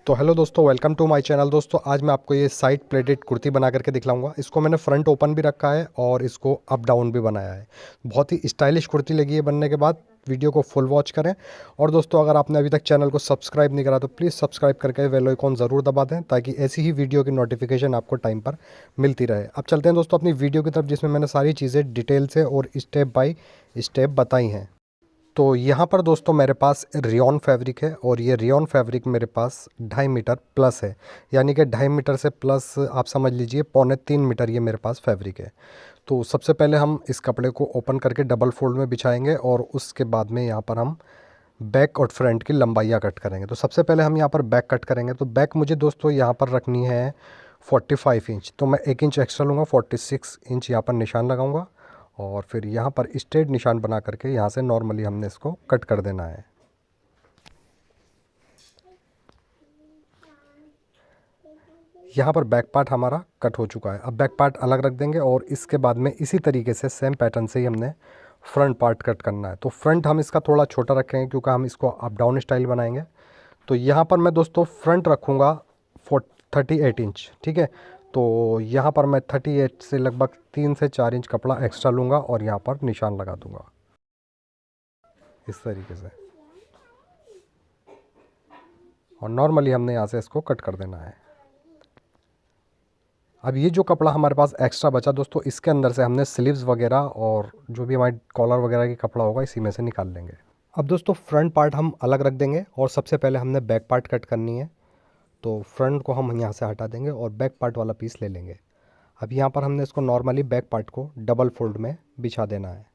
तो हेलो दोस्तों, welcome to my channel. दोस्तों आज मैं आपको ये साइड प्लेटेड कुर्ती बना करके दिखलाऊंगा। इसको मैंने फ्रंट ओपन भी रखा है और इसको अप डाउन भी बनाया है। बहुत ही स्टाइलिश कुर्ती लगी है बनने के बाद। वीडियो को फुल वॉच करें। और दोस्तों अगर आपने अभी तक चैनल को सब्सक्राइब नहीं करा तो प्लीज़ सब्सक्राइब करके बेल आइकॉन ज़रूर दबा दें, ताकि ऐसी ही वीडियो की नोटिफिकेशन आपको टाइम पर मिलती रहे। अब चलते हैं दोस्तों अपनी वीडियो की तरफ, जिसमें मैंने सारी चीज़ें डिटेल से और स्टेप बाय स्टेप बताई हैं। तो यहाँ पर दोस्तों मेरे पास रियॉन फैब्रिक है और ये रियॉन फैब्रिक मेरे पास 2.5 मीटर प्लस है, यानी कि 2.5 मीटर से प्लस आप समझ लीजिए 2.75 मीटर ये मेरे पास फैब्रिक है। तो सबसे पहले हम इस कपड़े को ओपन करके डबल फोल्ड में बिछाएंगे और उसके बाद में यहाँ पर हम बैक और फ्रंट की लंबाइयाँ कट करेंगे। तो सबसे पहले हम यहाँ पर बैक कट करेंगे। तो बैक मुझे दोस्तों यहाँ पर रखनी है 45 इंच, तो मैं 1 इंच एक्स्ट्रा लूँगा, 46 इंच यहाँ पर निशान लगाऊंगा और फिर यहाँ पर स्ट्रेट निशान बना करके यहाँ से नॉर्मली हमने इसको कट कर देना है। यहाँ पर बैक पार्ट हमारा कट हो चुका है। अब बैक पार्ट अलग रख देंगे और इसके बाद में इसी तरीके से सेम पैटर्न से ही हमने फ्रंट पार्ट कट करना है। तो फ्रंट हम इसका थोड़ा छोटा रखेंगे क्योंकि हम इसको अप डाउन स्टाइल बनाएंगे। तो यहाँ पर मैं दोस्तों फ्रंट रखूँगा 38 इंच, ठीक है। तो यहाँ पर मैं 38 से लगभग 3 से 4 इंच कपड़ा एक्स्ट्रा लूँगा और यहाँ पर निशान लगा दूँगा इस तरीके से। और नॉर्मली हमने यहाँ से इसको कट कर देना है। अब ये जो कपड़ा हमारे पास एक्स्ट्रा बचा दोस्तों, इसके अंदर से हमने स्लीव्स वगैरह और जो भी हमारी कॉलर वगैरह की कपड़ा होगा इसी में से निकाल लेंगे। अब दोस्तों फ्रंट पार्ट हम अलग रख देंगे और सबसे पहले हमने बैक पार्ट कट करनी है। तो फ्रंट को हम यहाँ से हटा देंगे और बैक पार्ट वाला पीस ले लेंगे। अब यहाँ पर हमने इसको नॉर्मली बैक पार्ट को डबल फोल्ड में बिछा देना है।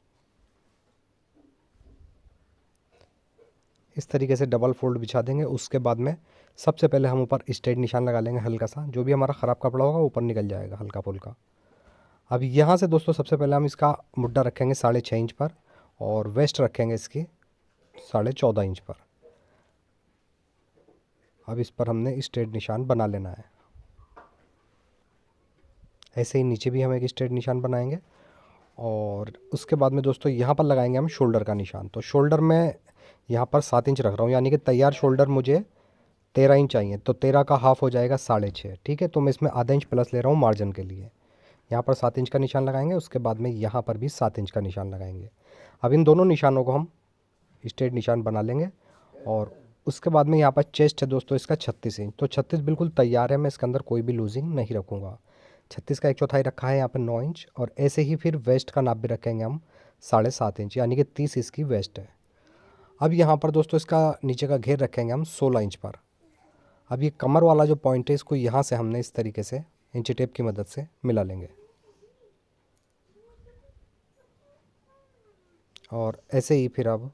इस तरीके से डबल फोल्ड बिछा देंगे। उसके बाद में सबसे पहले हम ऊपर स्ट्रेट निशान लगा लेंगे हल्का सा, जो भी हमारा ख़राब कपड़ा होगा ऊपर निकल जाएगा हल्का फुल्का। अब यहाँ से दोस्तों सबसे पहले हम इसका मुड्डा रखेंगे 6.5 इंच पर और वेस्ट रखेंगे इसकी 14.5 इंच पर। अब इस पर हमने स्ट्रेट निशान बना लेना है। ऐसे ही नीचे भी हम एक स्ट्रेट निशान बनाएंगे और उसके बाद में दोस्तों यहाँ पर लगाएंगे हम शोल्डर का निशान। तो शोल्डर में यहाँ पर 7 इंच रख रहा हूँ, यानी कि तैयार शोल्डर मुझे 13 इंच चाहिए। तो 13 का हाफ हो जाएगा 6.5, ठीक है। तो मैं इसमें आधा इंच प्लस ले रहा हूँ मार्जिन के लिए। यहाँ पर 7 इंच का निशान लगाएंगे, उसके बाद में यहाँ पर भी 7 इंच का निशान लगाएंगे। अब इन दोनों निशानों को हम स्ट्रेट निशान बना लेंगे और उसके बाद में यहाँ पर चेस्ट है दोस्तों इसका 36 इंच। तो 36 बिल्कुल तैयार है, मैं इसके अंदर कोई भी लूजिंग नहीं रखूँगा। 36 का 1/4 रखा है यहाँ पर 9 इंच और ऐसे ही फिर वेस्ट का नाप भी रखेंगे हम 7.5 इंच, यानी कि 30 इसकी वेस्ट है। अब यहाँ पर दोस्तों इसका नीचे का घेर रखेंगे हम 16 इंच पर। अब ये कमर वाला जो पॉइंट है इसको यहाँ से हमने इस तरीके से इंची टेप की मदद से मिला लेंगे और ऐसे ही फिर अब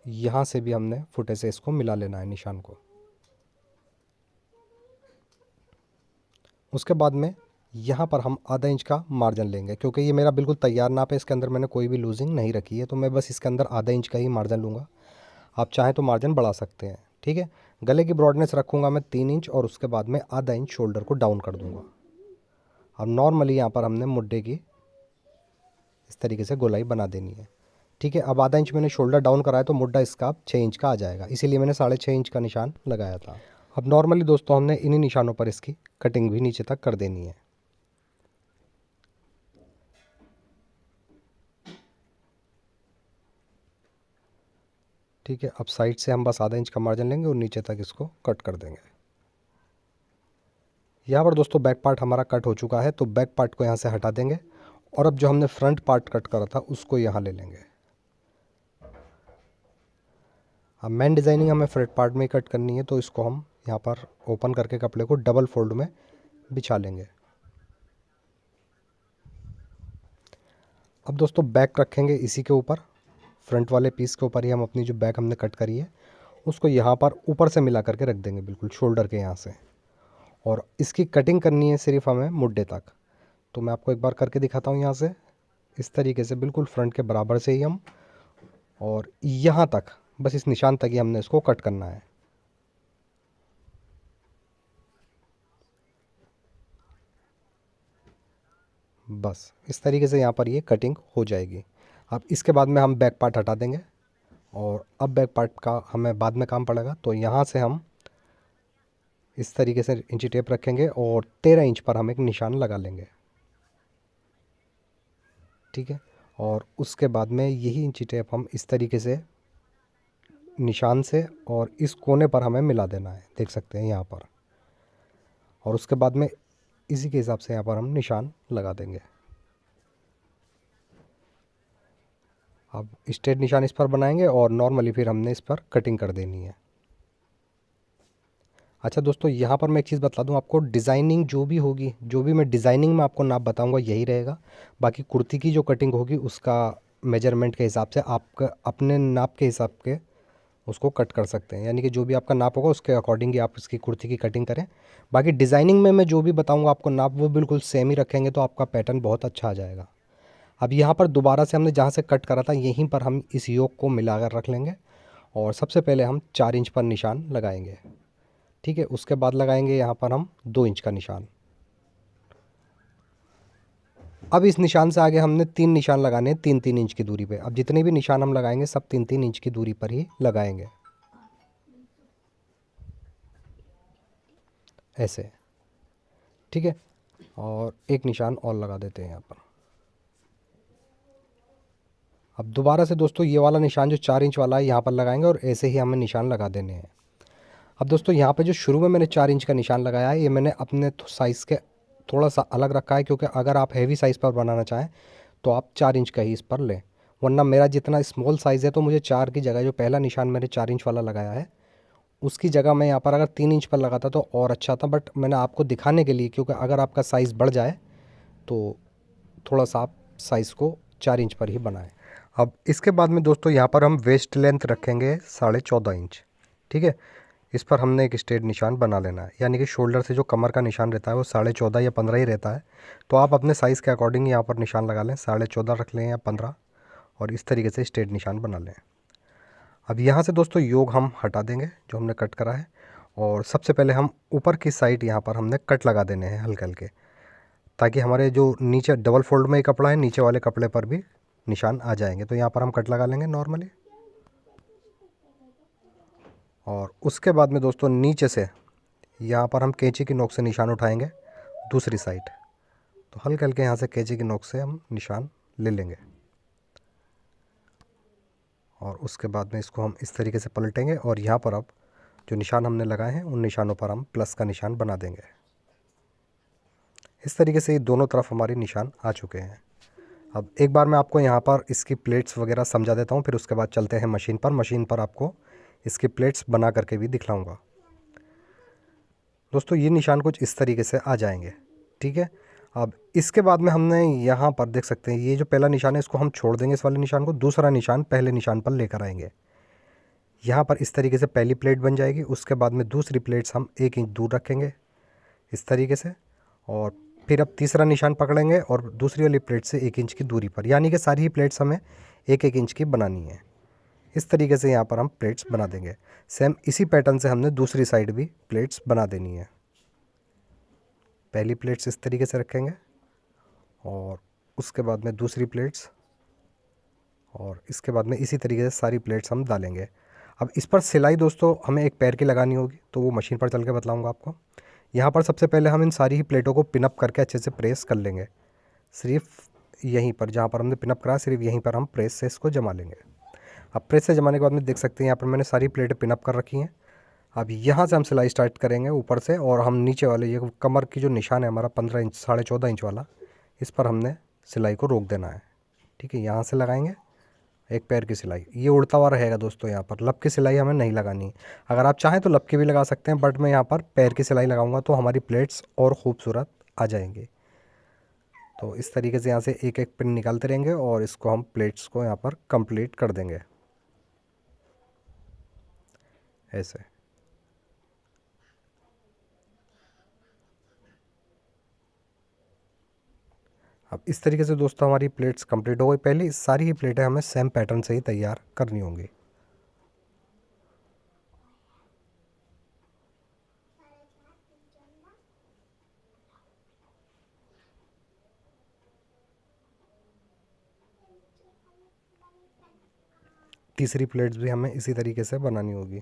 यहाँ से भी हमने फुटे से इसको मिला लेना है निशान को। उसके बाद में यहाँ पर हम आधा इंच का मार्जिन लेंगे, क्योंकि ये मेरा बिल्कुल तैयार नाप है, इसके अंदर मैंने कोई भी लूजिंग नहीं रखी है। तो मैं बस इसके अंदर आधा इंच का ही मार्जिन लूँगा। आप चाहें तो मार्जिन बढ़ा सकते हैं, ठीक है। गले की ब्रॉडनेस रखूँगा मैं 3 इंच और उसके बाद में आधा इंच शोल्डर को डाउन कर दूँगा। अब नॉर्मली यहाँ पर हमने मुड्ढे की इस तरीके से गोलाई बना देनी है, ठीक है। अब आधा इंच मैंने शोल्डर डाउन कराया तो मुड्ढा इसका अब 6 इंच का आ जाएगा, इसीलिए मैंने 6.5 इंच का निशान लगाया था। अब नॉर्मली दोस्तों हमने इन्हीं निशानों पर इसकी कटिंग भी नीचे तक कर देनी है। ठीक है, अब साइड से हम बस आधा इंच का मार्जिन लेंगे और नीचे तक इसको कट कर देंगे। यहाँ पर दोस्तों बैक पार्ट हमारा कट हो चुका है, तो बैक पार्ट को यहाँ से हटा देंगे और अब जो हमने फ्रंट पार्ट कट करा था उसको यहाँ ले लेंगे। अब मेन डिज़ाइनिंग हमें फ्रंट पार्ट में ही कट करनी है, तो इसको हम यहाँ पर ओपन करके कपड़े को डबल फोल्ड में बिछा लेंगे। अब दोस्तों बैक रखेंगे इसी के ऊपर, फ्रंट वाले पीस के ऊपर ही हम अपनी जो बैक हमने कट करी है उसको यहाँ पर ऊपर से मिला करके रख देंगे, बिल्कुल शोल्डर के यहाँ से। और इसकी कटिंग करनी है सिर्फ हमें मुड्ढे तक। तो मैं आपको एक बार करके दिखाता हूँ यहाँ से, इस तरीके से बिल्कुल फ्रंट के बराबर से ही हम और यहाँ तक, बस इस निशान तक ही हमने इसको कट करना है। बस इस तरीके से यहाँ पर ये कटिंग हो जाएगी। अब इसके बाद में हम बैक पार्ट हटा देंगे और अब बैक पार्ट का हमें बाद में काम पड़ेगा। तो यहाँ से हम इस तरीके से इंची टेप रखेंगे और 13 इंच पर हम एक निशान लगा लेंगे। ठीक है, और उसके बाद में यही इंची टेप हम इस तरीके से निशान से और इस कोने पर हमें मिला देना है, देख सकते हैं यहाँ पर। और उसके बाद में इसी के हिसाब से यहाँ पर हम निशान लगा देंगे। अब स्ट्रेट निशान इस पर बनाएंगे और नॉर्मली फिर हमने इस पर कटिंग कर देनी है। अच्छा दोस्तों, यहाँ पर मैं एक चीज़ बता दूँ आपको, डिज़ाइनिंग जो भी होगी, जो भी मैं डिज़ाइनिंग में आपको नाप बताऊँगा यही रहेगा। बाकी कुर्ती की जो कटिंग होगी उसका मेजरमेंट के हिसाब से आपका अपने नाप के हिसाब के उसको कट कर सकते हैं, यानी कि जो भी आपका नाप होगा उसके अकॉर्डिंग ही आप उसकी कुर्ती की कटिंग करें। बाकी डिज़ाइनिंग में मैं जो भी बताऊँगा आपको नाप वो बिल्कुल सेम ही रखेंगे तो आपका पैटर्न बहुत अच्छा आ जाएगा। अब यहाँ पर दोबारा से हमने जहाँ से कट करा था यहीं पर हम इस योग को मिलाकर रख लेंगे और सबसे पहले हम 4 इंच पर निशान लगाएंगे। ठीक है, उसके बाद लगाएंगे यहाँ पर हम 2 इंच का निशान। अब इस निशान से आगे हमने 3 निशान लगाने हैं 3-3 इंच की दूरी पे। अब जितने भी निशान हम लगाएंगे सब 3-3 इंच की दूरी पर ही लगाएंगे, ऐसे। ठीक है, और एक निशान और लगा देते हैं यहाँ पर। अब दोबारा से दोस्तों ये वाला निशान जो 4 इंच वाला है यहाँ पर लगाएंगे और ऐसे ही हमें निशान लगा देने हैं। अब दोस्तों यहाँ पे जो शुरू में मैंने 4 इंच का निशान लगाया है ये मैंने अपने साइज़ के थोड़ा सा अलग रखा है, क्योंकि अगर आप हैवी साइज़ पर बनाना चाहें तो आप 4 इंच का ही इस पर लें। वरना मेरा जितना स्मॉल साइज़ है तो मुझे 4 की जगह जो पहला निशान मैंने 4 इंच वाला लगाया है उसकी जगह मैं यहाँ पर अगर 3 इंच पर लगाता तो और अच्छा था। बट मैंने आपको दिखाने के लिए, क्योंकि अगर आपका साइज़ बढ़ जाए तो थोड़ा सा आप साइज़ को 4 इंच पर ही बनाएं। अब इसके बाद में दोस्तों यहाँ पर हम वेस्ट लेंथ रखेंगे 14.5 इंच। ठीक है, इस पर हमने एक स्ट्रेट निशान बना लेना है, यानी कि शोल्डर से जो कमर का निशान रहता है वो 14.5 या 15 ही रहता है। तो आप अपने साइज़ के अकॉर्डिंग यहाँ पर निशान लगा लें, 14.5 रख लें या 15, और इस तरीके से स्ट्रेट निशान बना लें। अब यहाँ से दोस्तों योग हम हटा देंगे जो हमने कट करा है, और सबसे पहले हम ऊपर की साइड यहाँ पर हमने कट लगा देने हैं हल्के हल्के, ताकि हमारे जो नीचे डबल फोल्ड में ही कपड़ा है नीचे वाले कपड़े पर भी निशान आ जाएंगे। तो यहाँ पर हम कट लगा लेंगे नॉर्मली, और उसके बाद में दोस्तों नीचे से यहाँ पर हम कैंची की नोक से निशान उठाएंगे दूसरी साइड। तो हल्के हल्के यहाँ से कैंची की नोक से हम निशान ले लेंगे, और उसके बाद में इसको हम इस तरीके से पलटेंगे और यहाँ पर अब जो निशान हमने लगाए हैं उन निशानों पर हम प्लस का निशान बना देंगे। इस तरीके से दोनों तरफ हमारे निशान आ चुके हैं। अब एक बार मैं आपको यहाँ पर इसकी प्लेट्स वगैरह समझा देता हूँ, फिर उसके बाद चलते हैं मशीन पर। मशीन पर आपको इसकी प्लेट्स बना करके भी दिखलाऊँगा। दोस्तों ये निशान कुछ इस तरीके से आ जाएंगे। ठीक है, अब इसके बाद में हमने यहाँ पर देख सकते हैं ये जो पहला निशान है इसको हम छोड़ देंगे इस वाले निशान को, दूसरा निशान पहले निशान पर लेकर आएंगे। यहाँ पर इस तरीके से पहली प्लेट बन जाएगी। उसके बाद में दूसरी प्लेट्स हम 1 इंच दूर रखेंगे इस तरीके से, और फिर अब तीसरा निशान पकड़ेंगे और दूसरी वाली प्लेट से 1 इंच की दूरी पर, यानी कि सारी ही प्लेट्स हमें 1-1 इंच की बनानी है। इस तरीके से यहाँ पर हम प्लेट्स बना देंगे। सेम इसी पैटर्न से हमने दूसरी साइड भी प्लेट्स बना देनी है। पहली प्लेट्स इस तरीके से रखेंगे और उसके बाद में दूसरी प्लेट्स, और इसके बाद में इसी तरीके से सारी प्लेट्स हम डालेंगे। अब इस पर सिलाई दोस्तों हमें एक पैर की लगानी होगी, तो वो मशीन पर चल के बतलाऊँगा आपको। यहाँ पर सबसे पहले हम इन सारी ही प्लेटों को पिनअप करके अच्छे से प्रेस कर लेंगे। सिर्फ यहीं पर जहाँ पर हमने पिनअप करा सिर्फ यहीं पर हम प्रेस से इसको जमा लेंगे। अब प्रेस से जमाने के बाद में देख सकते हैं यहाँ पर मैंने सारी प्लेटें पिनअप कर रखी हैं। अब यहाँ से हम सिलाई स्टार्ट करेंगे ऊपर से, और हम नीचे वाले ये कमर की जो निशान है हमारा 15 इंच 14.5 इंच वाला, इस पर हमने सिलाई को रोक देना है। ठीक है, यहाँ से लगाएंगे एक पैर की सिलाई, ये उड़ता हुआ रहेगा दोस्तों। यहाँ पर लब की सिलाई हमें नहीं लगानी। अगर आप चाहें तो लब की भी लगा सकते हैं, बट मैं यहाँ पर पैर की सिलाई लगाऊंगा तो हमारी प्लेट्स और ख़ूबसूरत आ जाएंगी। तो इस तरीके से यहाँ से एक एक पिन निकालते रहेंगे और इसको हम प्लेट्स को यहाँ पर कंप्लीट कर देंगे ऐसे। अब इस तरीके से दोस्तों हमारी प्लेट्स कंप्लीट हो गई। पहले सारी ही प्लेटें हमें सेम पैटर्न से ही तैयार करनी होंगी। तीसरी प्लेट्स भी हमें इसी तरीके से बनानी होगी।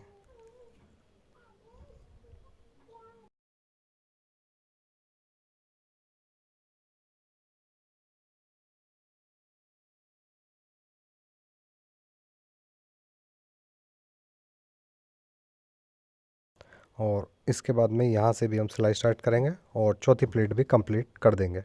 और इसके बाद में यहाँ से भी हम सिलाई स्टार्ट करेंगे और चौथी प्लेट भी कंप्लीट कर देंगे।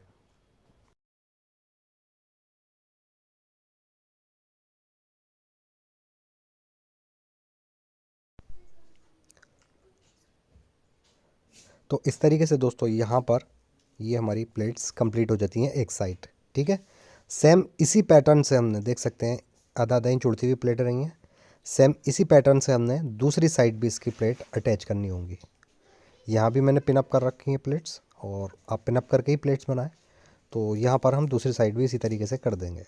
तो इस तरीके से दोस्तों यहाँ पर ये हमारी प्लेट्स कंप्लीट हो जाती हैं एक साइड। ठीक है, सेम इसी पैटर्न से हमने देख सकते हैं आधा आधा इंच उड़ती हुई प्लेट रही हैं। सेम इसी पैटर्न से हमने दूसरी साइड भी इसकी प्लेट अटैच करनी होंगी। यहाँ भी मैंने पिनअप कर रखी हैं प्लेट्स, और आप पिनअप करके ही प्लेट्स बनाएं। तो यहाँ पर हम दूसरी साइड भी इसी तरीके से कर देंगे।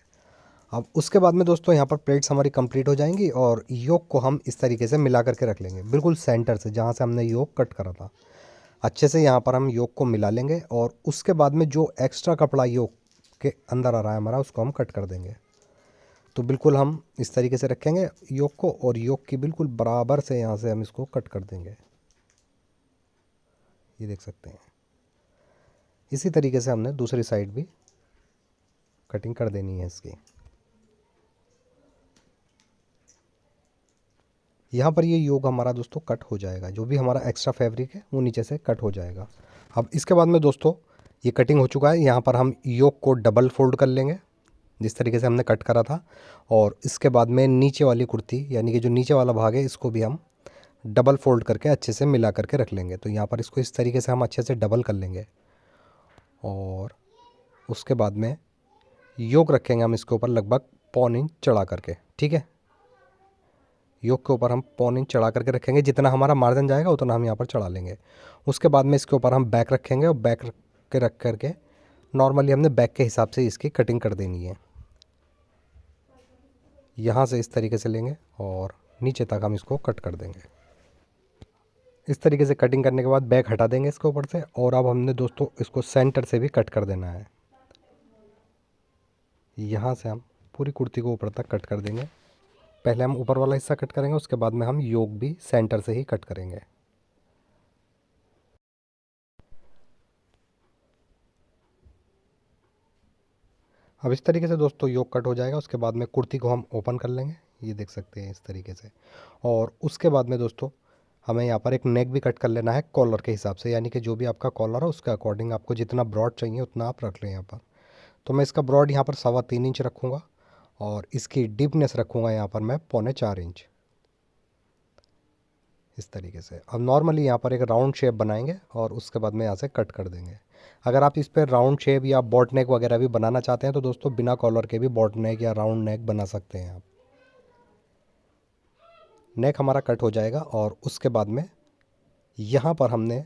अब उसके बाद में दोस्तों यहाँ पर प्लेट्स हमारी कंप्लीट हो जाएंगी और योक को हम इस तरीके से मिला करके रख लेंगे, बिल्कुल सेंटर से जहाँ से हमने योक कट करा था। अच्छे से यहाँ पर हम योक को मिला लेंगे और उसके बाद में जो एक्स्ट्रा कपड़ा योक के अंदर आ रहा है हमारा, उसको हम कट कर देंगे। तो बिल्कुल हम इस तरीके से रखेंगे योक को, और योक की बिल्कुल बराबर से यहाँ से हम इसको कट कर देंगे। ये देख सकते हैं, इसी तरीके से हमने दूसरी साइड भी कटिंग कर देनी है इसकी। यहाँ पर ये योग हमारा दोस्तों कट हो जाएगा, जो भी हमारा एक्स्ट्रा फैब्रिक है वो नीचे से कट हो जाएगा। अब इसके बाद में दोस्तों ये कटिंग हो चुका है। यहाँ पर हम योग को डबल फोल्ड कर लेंगे जिस तरीके से हमने कट करा था, और इसके बाद में नीचे वाली कुर्ती यानी कि जो नीचे वाला भाग है इसको भी हम डबल फोल्ड करके अच्छे से मिला करके रख लेंगे। तो यहाँ पर इसको इस तरीके से हम अच्छे से डबल कर लेंगे, और उसके बाद में योग रखेंगे हम इसके ऊपर लगभग पौन इंच चढ़ा करके। ठीक है, योग के ऊपर हम पौन इंच चढ़ा करके रखेंगे, जितना हमारा मार्जिन जाएगा उतना हम यहाँ पर चढ़ा लेंगे। उसके बाद में इसके ऊपर हम बैक रखेंगे, और बैक के रख करके नॉर्मली हमने बैक के हिसाब से इसकी कटिंग कर देनी है। यहाँ से इस तरीके से लेंगे और नीचे तक हम इसको कट कर देंगे। इस तरीके से कटिंग करने के बाद बैक हटा देंगे इसके ऊपर से, और अब हमने दोस्तों इसको सेंटर से भी कट कर देना है। यहाँ से हम पूरी कुर्ती को ऊपर तक कट कर देंगे। पहले हम ऊपर वाला हिस्सा कट करेंगे, उसके बाद में हम योग भी सेंटर से ही कट करेंगे। अब इस तरीके से दोस्तों योग कट हो जाएगा। उसके बाद में कुर्ती को हम ओपन कर लेंगे, ये देख सकते हैं इस तरीके से। और उसके बाद में दोस्तों हमें यहाँ पर एक नेक भी कट कर लेना है कॉलर के हिसाब से, यानी कि जो भी आपका कॉलर है उसके अकॉर्डिंग आपको जितना ब्रॉड चाहिए उतना आप रख लें यहाँ पर। तो मैं इसका ब्रॉड यहाँ पर 3.25 इंच रखूँगा, और इसकी डीपनेस रखूँगा यहाँ पर मैं 3.25 इंच, इस तरीके से। अब नॉर्मली यहाँ पर एक राउंड शेप बनाएंगे और उसके बाद में यहाँ से कट कर देंगे। अगर आप इस पर राउंड शेप या बॉट नेक वगैरह भी बनाना चाहते हैं तो दोस्तों बिना कॉलर के भी बॉट नेक या राउंड नेक बना सकते हैं आप। नेक हमारा कट हो जाएगा, और उसके बाद में यहाँ पर हमने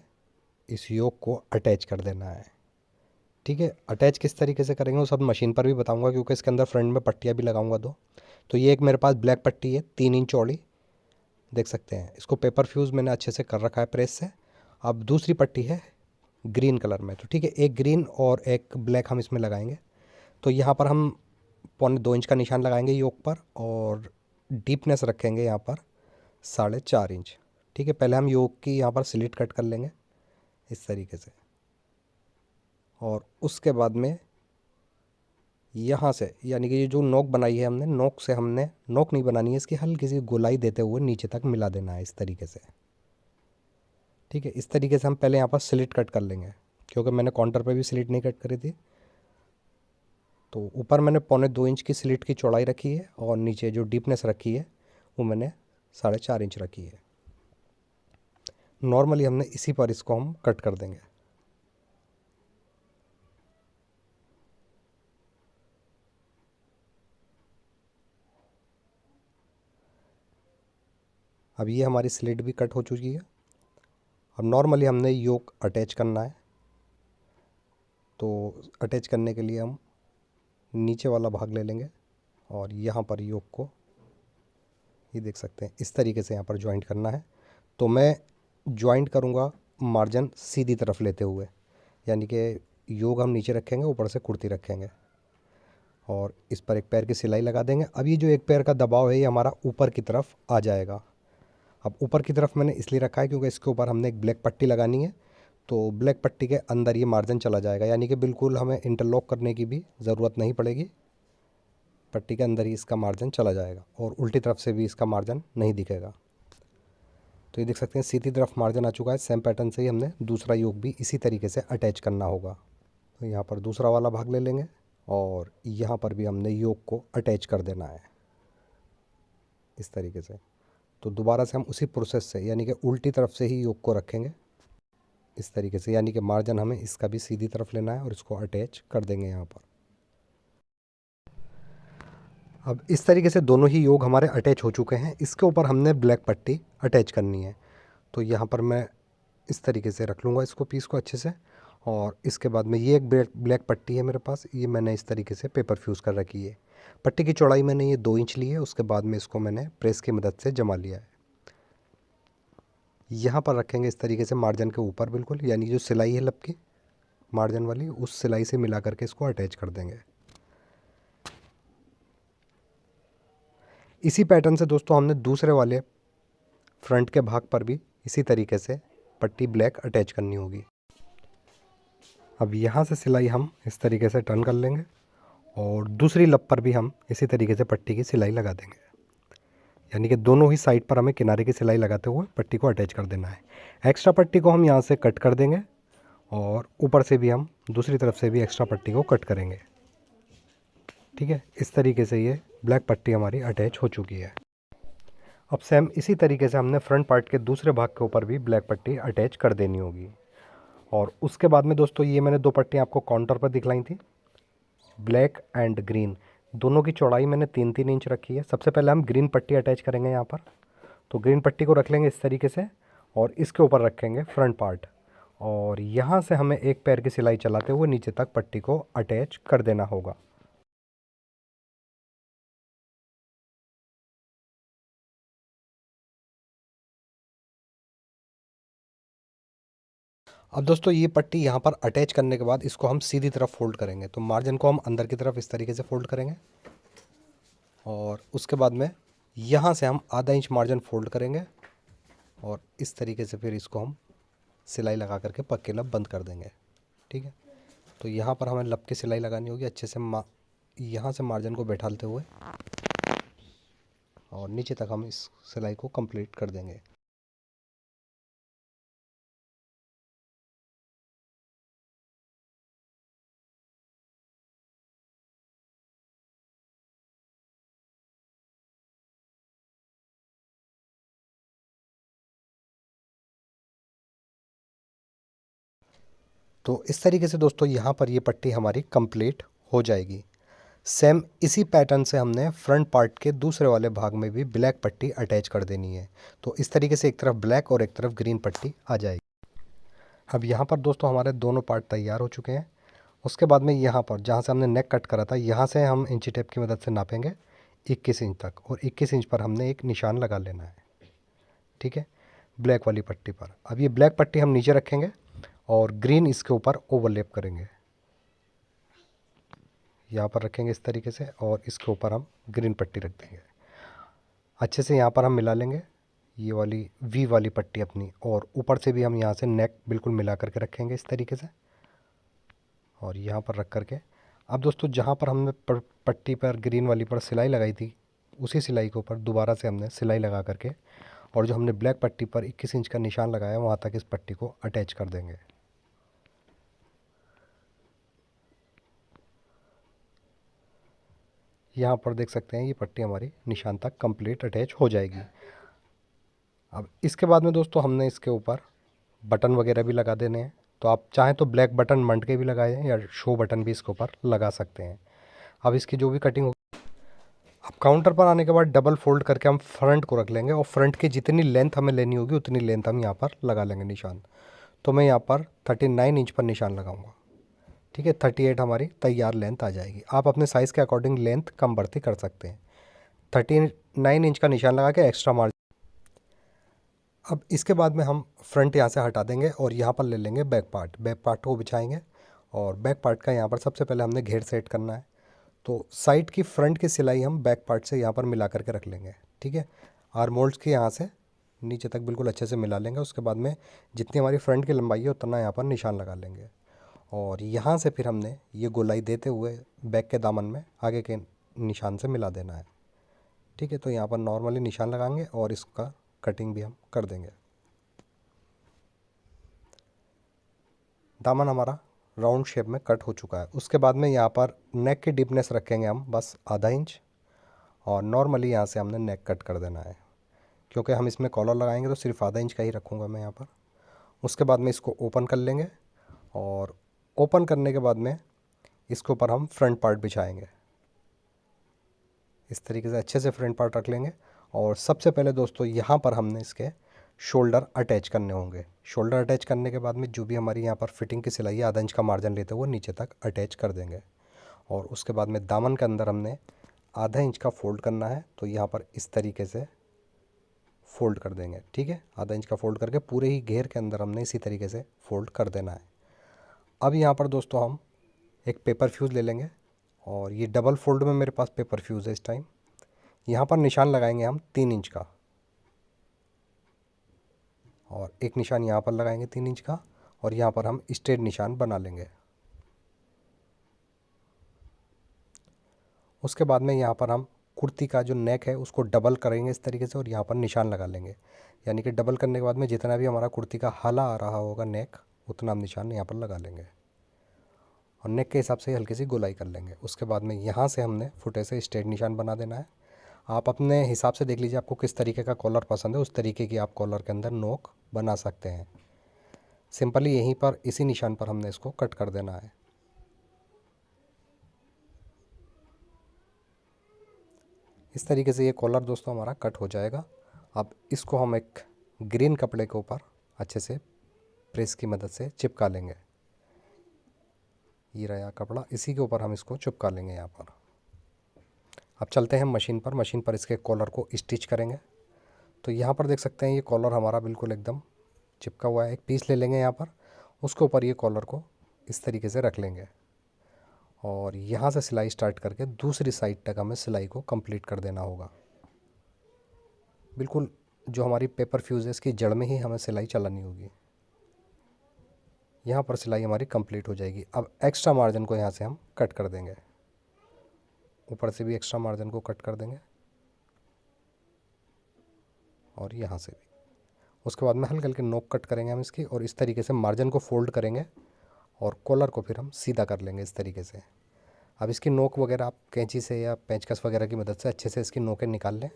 इस योक को अटैच कर देना है। ठीक है, अटैच किस तरीके से करेंगे वो सब मशीन पर भी बताऊंगा, क्योंकि इसके अंदर फ्रंट में पट्टियाँ भी लगाऊंगा दो। तो ये एक मेरे पास ब्लैक पट्टी है 3 इंच चौड़ी, देख सकते हैं। इसको पेपर फ्यूज़ मैंने अच्छे से कर रखा है प्रेस से। अब दूसरी पट्टी है ग्रीन कलर में, तो ठीक है, एक ग्रीन और एक ब्लैक हम इसमें लगाएंगे। तो यहाँ पर हम 1.25 इंच का निशान लगाएंगे योक पर, और डीपनेस रखेंगे यहाँ पर 4.5 इंच। ठीक है, पहले हम योक की यहाँ पर स्लिट कट कर लेंगे इस तरीके से, और उसके बाद में यहाँ से यानी कि ये जो नोक बनाई है हमने, नोक से हमने नोक नहीं बनानी है, इसकी हल्की सी गोलाई देते हुए नीचे तक मिला देना है इस तरीके से। ठीक है, इस तरीके से हम पहले यहाँ पर स्लिट कट कर लेंगे, क्योंकि मैंने काउंटर पे भी स्लिट नहीं कट करी थी। तो ऊपर मैंने 1.25 इंच की स्लिट की चौड़ाई रखी है, और नीचे जो डीपनेस रखी है वो मैंने 4.5 इंच रखी है। नॉर्मली हमने इसी पर इसको हम कट कर देंगे। अब ये हमारी स्लिट भी कट हो चुकी है। अब नॉर्मली हमने योक अटैच करना है, तो अटैच करने के लिए हम नीचे वाला भाग ले लेंगे, और यहाँ पर योक को ये देख सकते हैं इस तरीके से यहाँ पर जॉइंट करना है। तो मैं जॉइंट करूँगा मार्जिन सीधी तरफ लेते हुए, यानी कि योग हम नीचे रखेंगे, ऊपर से कुर्ती रखेंगे, और इस पर एक पैर की सिलाई लगा देंगे। अब ये जो एक पैर का दबाव है ये हमारा ऊपर की तरफ आ जाएगा। अब ऊपर की तरफ मैंने इसलिए रखा है क्योंकि इसके ऊपर हमने एक ब्लैक पट्टी लगानी है, तो ब्लैक पट्टी के अंदर ये मार्जिन चला जाएगा, यानी कि बिल्कुल हमें इंटरलॉक करने की भी ज़रूरत नहीं पड़ेगी। पट्टी के अंदर ही इसका मार्जिन चला जाएगा, और उल्टी तरफ से भी इसका मार्जिन नहीं दिखेगा। तो ये देख सकते हैं सीधी तरफ मार्जिन आ चुका है। सेम पैटर्न से ही हमने दूसरा योग भी इसी तरीके से अटैच करना होगा। तो यहाँ पर दूसरा वाला भाग ले लेंगे और यहाँ पर भी हमने योग को अटैच कर देना है इस तरीके से। तो दोबारा से हम उसी प्रोसेस से यानी कि उल्टी तरफ से ही योग को रखेंगे इस तरीके से, यानी कि मार्जिन हमें इसका भी सीधी तरफ लेना है और इसको अटैच कर देंगे यहाँ पर। अब इस तरीके से दोनों ही योग हमारे अटैच हो चुके हैं। इसके ऊपर हमने ब्लैक पट्टी अटैच करनी है। तो यहाँ पर मैं इस तरीके से रख लूँगा इसको, पीस को अच्छे से। और इसके बाद में ये एक ब्लैक पट्टी है मेरे पास, ये मैंने इस तरीके से पेपर फ्यूज़ कर रखी है। पट्टी की चौड़ाई मैंने ये 2 इंच ली है। उसके बाद में इसको मैंने प्रेस की मदद से जमा लिया है। यहाँ पर रखेंगे इस तरीके से मार्जिन के ऊपर बिल्कुल, यानी जो सिलाई है लब की मार्जिन वाली, उस सिलाई से मिला करके इसको अटैच कर देंगे। इसी पैटर्न से दोस्तों हमने दूसरे वाले फ्रंट के भाग पर भी इसी तरीके से पट्टी ब्लैक अटैच करनी होगी। अब यहाँ से सिलाई हम इस तरीके से टर्न कर लेंगे और दूसरी लब पर भी हम इसी तरीके से पट्टी की सिलाई लगा देंगे, यानी कि दोनों ही साइड पर हमें किनारे की सिलाई लगाते हुए पट्टी को अटैच कर देना है। एक्स्ट्रा पट्टी को हम यहाँ से कट कर देंगे और ऊपर से भी हम दूसरी तरफ से भी एक्स्ट्रा पट्टी को कट करेंगे। ठीक है, इस तरीके से ये ब्लैक पट्टी हमारी अटैच हो चुकी है। अब सेम इसी तरीके से हमने फ्रंट पार्ट के दूसरे भाग के ऊपर भी ब्लैक पट्टी अटैच कर देनी होगी। और उसके बाद में दोस्तों ये मैंने 2 पट्टी आपको काउंटर पर दिखलाई थी, ब्लैक एंड ग्रीन। दोनों की चौड़ाई मैंने 3-3 इंच रखी है। सबसे पहले हम ग्रीन पट्टी अटैच करेंगे यहाँ पर। तो ग्रीन पट्टी को रख लेंगे इस तरीके से और इसके ऊपर रखेंगे फ्रंट पार्ट, और यहाँ से हमें एक पैर की सिलाई चलाते हुए नीचे तक पट्टी को अटैच कर देना होगा। अब दोस्तों ये पट्टी यहाँ पर अटैच करने के बाद इसको हम सीधी तरफ फोल्ड करेंगे। तो मार्जिन को हम अंदर की तरफ इस तरीके से फोल्ड करेंगे और उसके बाद में यहाँ से हम आधा इंच मार्जिन फोल्ड करेंगे और इस तरीके से फिर इसको हम सिलाई लगा करके पक्के लब बंद कर देंगे। ठीक है, तो यहाँ पर हमें लब की सिलाई लगानी होगी अच्छे से, यहाँ से मार्जिन को बैठाते हुए और नीचे तक हम इस सिलाई को कंप्लीट कर देंगे। तो इस तरीके से दोस्तों यहाँ पर ये पट्टी हमारी कंप्लीट हो जाएगी। सेम इसी पैटर्न से हमने फ्रंट पार्ट के दूसरे वाले भाग में भी ब्लैक पट्टी अटैच कर देनी है। तो इस तरीके से एक तरफ ब्लैक और एक तरफ ग्रीन पट्टी आ जाएगी। अब यहाँ पर दोस्तों हमारे दोनों पार्ट तैयार हो चुके हैं। उसके बाद में यहाँ पर जहाँ से हमने नेक कट करा था, यहाँ से हम इंची टेप की मदद से नापेंगे 21 इंच तक, और 21 इंच पर हमने एक निशान लगा लेना है। ठीक है, ब्लैक वाली पट्टी पर। अब ये ब्लैक पट्टी हम नीचे रखेंगे और ग्रीन इसके ऊपर ओवरलैप करेंगे। यहाँ पर रखेंगे इस तरीके से और इसके ऊपर हम ग्रीन पट्टी रख देंगे। अच्छे से यहाँ पर हम मिला लेंगे ये वाली वी वाली पट्टी अपनी, और ऊपर से भी हम यहाँ से नेक बिल्कुल मिला करके रखेंगे इस तरीके से और यहाँ पर रख करके। अब दोस्तों जहाँ पर हमने पट्टी पर ग्रीन वाली पर सिलाई लगाई थी, उसी सिलाई के ऊपर दोबारा से हमने सिलाई लगा करके और जो हमने ब्लैक पट्टी पर 21 इंच का निशान लगाया वहाँ तक इस पट्टी को अटैच कर देंगे। यहाँ पर देख सकते हैं ये पट्टी हमारी निशान तक कंप्लीट अटैच हो जाएगी। अब इसके बाद में दोस्तों हमने इसके ऊपर बटन वगैरह भी लगा देने हैं। तो आप चाहें तो ब्लैक बटन मंड के भी लगाएं या शो बटन भी इसके ऊपर लगा सकते हैं। अब इसकी जो भी कटिंग होगी, अब काउंटर पर आने के बाद डबल फोल्ड करके हम फ्रंट को रख लेंगे और फ्रंट की जितनी लेंथ हमें लेनी होगी उतनी लेंथ हम यहाँ पर लगा लेंगे निशान। तो मैं यहाँ पर 39 इंच पर निशान लगाऊंगा। ठीक है, 38 हमारी तैयार लेंथ आ जाएगी। आप अपने साइज़ के अकॉर्डिंग लेंथ कम बढ़ती कर सकते हैं। 39 इंच का निशान लगा के एक्स्ट्रा मार्जिन। अब इसके बाद में हम फ्रंट यहाँ से हटा देंगे और यहाँ पर ले लेंगे बैक पार्ट। बैक पार्ट को बिछाएंगे और बैक पार्ट का यहाँ पर सबसे पहले हमने घेर सेट करना है। तो साइड की फ्रंट की सिलाई हम बैक पार्ट से यहाँ पर मिला करके रख लेंगे। ठीक है, आर्म होल्ड्स के यहाँ से नीचे तक बिल्कुल अच्छे से मिला लेंगे। उसके बाद में जितनी हमारी फ्रंट की लंबाई है उतना यहाँ पर निशान लगा लेंगे और यहाँ से फिर हमने ये गोलाई देते हुए बैक के दामन में आगे के निशान से मिला देना है। ठीक है, तो यहाँ पर नॉर्मली निशान लगाएंगे और इसका कटिंग भी हम कर देंगे। दामन हमारा राउंड शेप में कट हो चुका है। उसके बाद में यहाँ पर नेक की डीपनेस रखेंगे हम बस आधा इंच, और नॉर्मली यहाँ से हमने नेक कट कर देना है, क्योंकि हम इसमें कॉलर लगाएंगे तो सिर्फ आधा इंच का ही रखूँगा मैं यहाँ पर। उसके बाद में इसको ओपन कर लेंगे, और ओपन करने के बाद में इसके ऊपर हम फ्रंट पार्ट बिछाएंगे। इस तरीके से अच्छे से फ्रंट पार्ट रख लेंगे। और सबसे पहले दोस्तों यहाँ पर हमने इसके शोल्डर अटैच करने होंगे। शोल्डर अटैच करने के बाद में जो भी हमारी यहाँ पर फिटिंग की सिलाई है, आधा इंच का मार्जिन लेते हुए नीचे तक अटैच कर देंगे। और उसके बाद में दामन के अंदर हमने आधा इंच का फोल्ड करना है, तो यहाँ पर इस तरीके से फोल्ड कर देंगे। ठीक है, आधा इंच का फोल्ड करके पूरे ही घेर के अंदर हमने इसी तरीके से फोल्ड कर देना है। अब यहाँ पर दोस्तों हम एक पेपर फ्यूज़ ले लेंगे, और ये डबल फोल्ड में मेरे पास पेपर फ्यूज़ है इस टाइम। यहाँ पर निशान लगाएंगे हम 3 इंच का, और एक निशान यहाँ पर लगाएंगे 3 इंच का, और यहाँ पर हम स्ट्रेट निशान बना लेंगे। उसके बाद में यहाँ पर हम कुर्ती का जो नेक है उसको डबल करेंगे इस तरीके से, और यहाँ पर निशान लगा लेंगे। यानी कि डबल करने के बाद में जितना भी हमारा कुर्ती का हाला आ रहा होगा नेक, उतना हम निशान यहाँ पर लगा लेंगे, और नेक के हिसाब से हल्की सी गोलाई कर लेंगे। उसके बाद में यहाँ से हमने फुटे से स्ट्रेट निशान बना देना है। आप अपने हिसाब से देख लीजिए आपको किस तरीके का कॉलर पसंद है, उस तरीके की आप कॉलर के अंदर नोक बना सकते हैं। सिंपली यहीं पर इसी निशान पर हमने इसको कट कर देना है। इस तरीके से ये कॉलर दोस्तों हमारा कट हो जाएगा। अब इसको हम एक ग्रीन कपड़े के ऊपर अच्छे से प्रेस की मदद से चिपका लेंगे। ये रहा कपड़ा, इसी के ऊपर हम इसको चिपका लेंगे यहाँ पर। अब चलते हैं मशीन पर। मशीन पर इसके कॉलर को स्टिच करेंगे। तो यहाँ पर देख सकते हैं ये कॉलर हमारा बिल्कुल एकदम चिपका हुआ है। एक पीस ले लेंगे यहाँ पर, उसके ऊपर ये कॉलर को इस तरीके से रख लेंगे, और यहाँ से सिलाई स्टार्ट करके दूसरी साइड तक हमें सिलाई को कंप्लीट कर देना होगा। बिल्कुल जो हमारी पेपर फ्यूज़ है इसकी जड़ में ही हमें सिलाई चलानी होगी। यहाँ पर सिलाई हमारी कंप्लीट हो जाएगी। अब एक्स्ट्रा मार्जिन को यहाँ से हम कट कर देंगे, ऊपर से भी एक्स्ट्रा मार्जिन को कट कर देंगे, और यहाँ से भी। उसके बाद में हल्के हल्के नोक कट करेंगे हम इसकी, और इस तरीके से मार्जिन को फोल्ड करेंगे, और कॉलर को फिर हम सीधा कर लेंगे इस तरीके से। अब इसकी नोक वगैरह आप कैंची से या पेंचकस वगैरह की मदद से अच्छे से इसकी नोकें निकाल लें।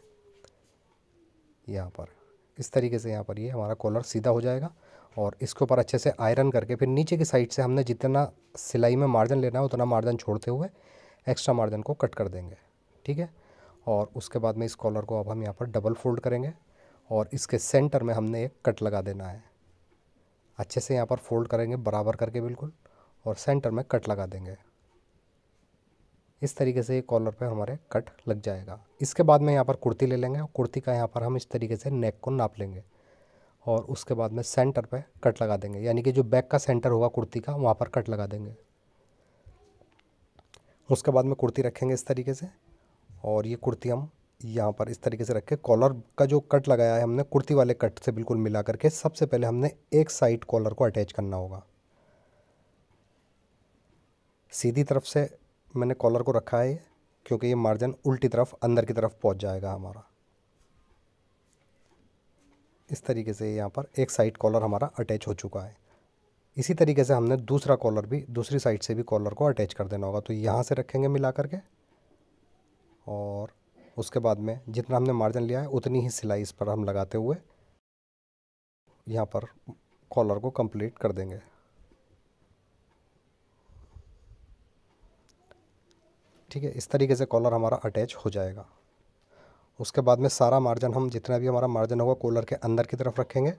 यहाँ पर इस तरीके से यहाँ पर ये हमारा कॉलर सीधा हो जाएगा, और इसके ऊपर अच्छे से आयरन करके फिर नीचे की साइड से हमने जितना सिलाई में मार्जिन लेना है उतना मार्जिन छोड़ते हुए एक्स्ट्रा मार्जिन को कट कर देंगे। ठीक है, और उसके बाद में इस कॉलर को अब हम यहाँ पर डबल फोल्ड करेंगे, और इसके सेंटर में हमने एक कट लगा देना है। अच्छे से यहाँ पर फोल्ड करेंगे बराबर करके बिल्कुल, और सेंटर में कट लगा देंगे। इस तरीके से ये कॉलर पे हमारे कट लग जाएगा। इसके बाद में यहाँ पर कुर्ती ले लेंगे, और कुर्ती का यहाँ पर हम इस तरीके से नेक को नाप लेंगे, और उसके बाद में सेंटर पे कट लगा देंगे। यानी कि जो बैक का सेंटर होगा कुर्ती का वहाँ पर कट लगा देंगे। उसके बाद में कुर्ती रखेंगे इस तरीके से, और ये कुर्ती हम यहाँ पर इस तरीके से रख के कॉलर का जो कट लगाया है हमने कुर्ती वाले कट से बिल्कुल मिला करके सबसे पहले हमने एक साइड कॉलर को अटैच करना होगा। सीधी तरफ से मैंने कॉलर को रखा है क्योंकि ये मार्जिन उल्टी तरफ अंदर की तरफ पहुंच जाएगा हमारा। इस तरीके से यहाँ पर एक साइड कॉलर हमारा अटैच हो चुका है। इसी तरीके से हमने दूसरा कॉलर भी दूसरी साइड से भी कॉलर को अटैच कर देना होगा। तो यहाँ से रखेंगे मिला करके, और उसके बाद में जितना हमने मार्जिन लिया है उतनी ही सिलाई इस पर हम लगाते हुए यहाँ पर कॉलर को कंप्लीट कर देंगे। ठीक है, इस तरीके से कॉलर हमारा अटैच हो जाएगा। उसके बाद में सारा मार्जिन हम जितना भी हमारा मार्जिन होगा कॉलर के अंदर की तरफ रखेंगे,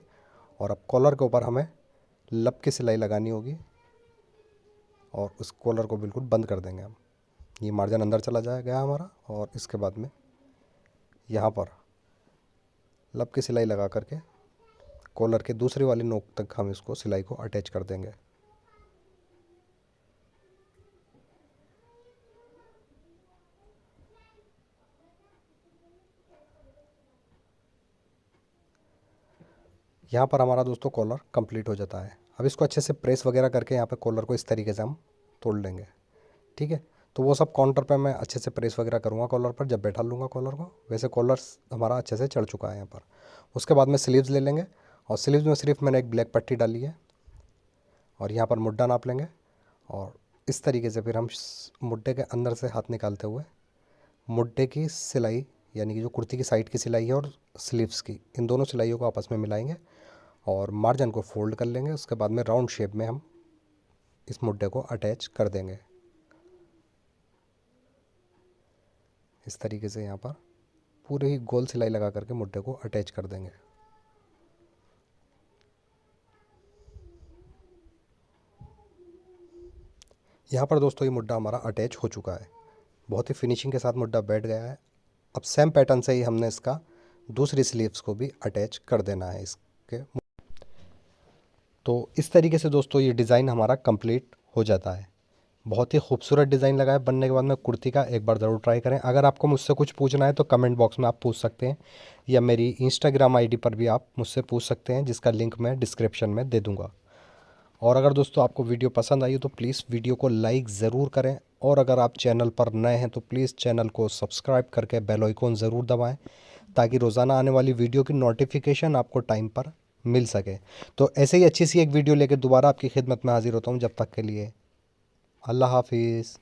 और अब कॉलर के ऊपर हमें लब की सिलाई लगानी होगी, और उस कॉलर को बिल्कुल बंद कर देंगे हम। ये मार्जिन अंदर चला जाएगा हमारा, और इसके बाद में यहाँ पर लब की सिलाई लगा करके कॉलर के दूसरी वाली नोक तक हम इसको सिलाई को अटैच कर देंगे। यहाँ पर हमारा दोस्तों कॉलर कंप्लीट हो जाता है। अब इसको अच्छे से प्रेस वगैरह करके यहाँ पे कॉलर को इस तरीके से हम तोड़ लेंगे। ठीक है, तो वो सब काउंटर पे मैं अच्छे से प्रेस वगैरह करूँगा कॉलर पर जब बैठा लूँगा कॉलर को। वैसे कॉलर हमारा अच्छे से चढ़ चुका है यहाँ पर। उसके बाद में स्लीव्स ले लेंगे, और स्लीव्स में सिर्फ मैंने एक ब्लैक पट्टी डाली है, और यहाँ पर मुड्डा नाप लेंगे और इस तरीके से फिर हम मुड्डे के अंदर से हाथ निकालते हुए मुड्डे की सिलाई यानी कि जो कुर्ती की साइड की सिलाई है और स्लीव्स की, इन दोनों सिलाइयों को आपस में मिलाएंगे और मार्जिन को फोल्ड कर लेंगे। उसके बाद में राउंड शेप में हम इस मुड्डे को अटैच कर देंगे इस तरीके से। यहाँ पर पूरे ही गोल सिलाई लगा करके मुड्डे को अटैच कर देंगे। यहाँ पर दोस्तों ये मुड्डा हमारा अटैच हो चुका है, बहुत ही फिनिशिंग के साथ मुड्डा बैठ गया है। अब सेम पैटर्न से ही हमने इसका दूसरी स्लीव्स को भी अटैच कर देना है इसके। तो इस तरीके से दोस्तों ये डिज़ाइन हमारा कंप्लीट हो जाता है। बहुत ही खूबसूरत डिज़ाइन लगा है बनने के बाद में कुर्ती का, एक बार ज़रूर ट्राई करें। अगर आपको मुझसे कुछ पूछना है तो कमेंट बॉक्स में आप पूछ सकते हैं या मेरी इंस्टाग्राम आईडी पर भी आप मुझसे पूछ सकते हैं, जिसका लिंक मैं डिस्क्रिप्शन में दे दूँगा। और अगर दोस्तों आपको वीडियो पसंद आई हो तो प्लीज़ वीडियो को लाइक ज़रूर करें, और अगर आप चैनल पर नए हैं तो प्लीज़ चैनल को सब्सक्राइब करके बेल आइकन ज़रूर दबाएं ताकि रोज़ाना आने वाली वीडियो की नोटिफिकेशन आपको टाइम पर मिल सके। तो ऐसे ही अच्छी सी एक वीडियो लेकर दोबारा आपकी खिदमत में हाजिर होता हूँ। जब तक के लिए अल्लाह हाफिज़।